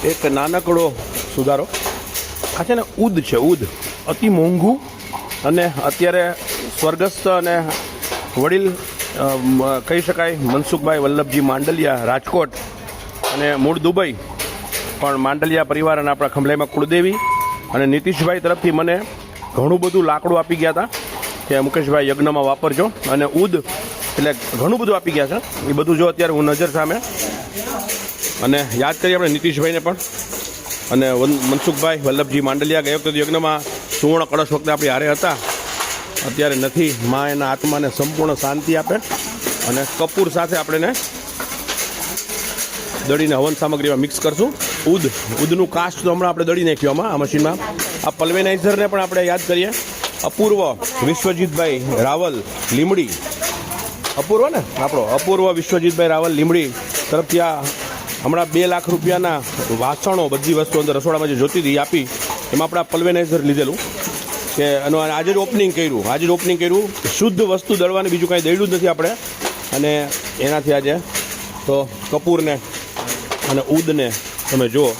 એક નાનકડો સુધારો. આ છે ને ઉદ છે, ઉદ અતિ મોંઘું અને અત્યારે સ્વર્ગસ્થ અને વડીલ કહી શકાય મનસુખભાઈ વલ્લભજી માંડલિયા રાજકોટ અને મૂળ દુબઈ, પણ માંડલિયા પરિવાર અને આપણા ખંભલાઈમાં કુળદેવી અને નીતિશભાઈ તરફથી મને ઘણું બધું લાકડું આપી ગયા હતા કે મુકેશભાઈ યજ્ઞમાં વાપરજો, અને ઉદ એટલે ઘણું બધું આપી ગયા છે. એ બધું જો અત્યારે હું નજર સામે, અને યાદ કરીએ આપણે નીતિશભાઈને પણ અને મનસુખભાઈ વલ્લભજી માંડલિયા. ગયા વખતે યજ્ઞમાં સુવર્ણ કળશ વખતે આપણી હારે હતા, અત્યારે નથી. માં એના આત્માને સંપૂર્ણ શાંતિ આપે. અને કપૂર સાથે આપણે દળીને હવન સામગ્રીમાં મિક્સ કરશું. ઉદનું કાસ્ટ તો હમણાં આપણે દળી નાખ્યું આમાં, આ મશીનમાં. આ પલ્વેનાઇઝરને પણ આપણે યાદ કરીએ. અપૂર્વ વિશ્વજીતભાઈ રાવલ લીમડી, અપૂર્વ ને આપણો અપૂર્વ વિશ્વજીતભાઈ રાવલ લીમડી તરફથી આ હમણાં 2 લાખ રૂપિયાના વાસણો, બધી વસ્તુ અંદર રસોડામાં જે જોતી હતી આપી. એમાં આપણે પલ્વેનાઇઝર લીધેલું કે આજે જ ઓપનિંગ કર્યું. શુદ્ધ વસ્તુ દળવાની બીજું કાંઈ દળ્યું જ નથી આપણે. અને એનાથી આજે તો કપૂરને અને ઉદને તમે જુઓ.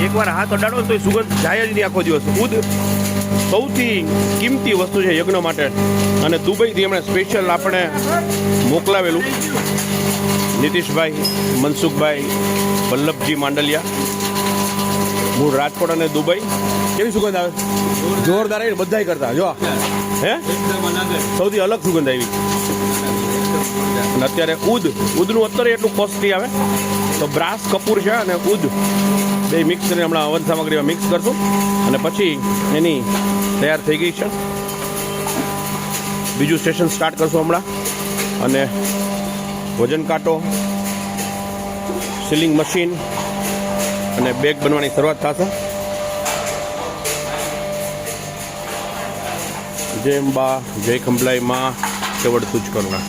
એકવાર હાથ અડાડો તો સુગંધ જાય જ નહીં આખો દિવસ. ઉદ સૌથી કિંમતી વસ્તુ છે યજ્ઞ માટે, અને દુબઈથી એમણે સ્પેશિયલ આપણે મોકલાવેલું. નીતિશભાઈ મનસુખભાઈ વલ્લભજી માંડલિયા, મૂળ રાજકોટ અને દુબઈ. કેવી સુગંધ આવે? જોરદાર આવી, બધાય કરતા જો. હે, સૌથી અલગ સુગંધ આવી. અને અત્યારે ઉદનું અત્યારે એટલું કોસ્ટલી આવે તો બ્રાસ કપૂર છે અને ઉદ બે મિક્સ કરીને હમણાં હવન સામગ્રીમાં મિક્સ કરશું, અને પછી એની તૈયાર થઈ ગઈ છે. બીજું સ્ટેશન સ્ટાર્ટ કરશું હમણાં, અને વજન કાંટો, સીલિંગ મશીન અને બેગ બનવાની શરૂઆત થશે. જય અંબા, જય ખંભલાઈ માં, કેવડ તુજ કરુણા.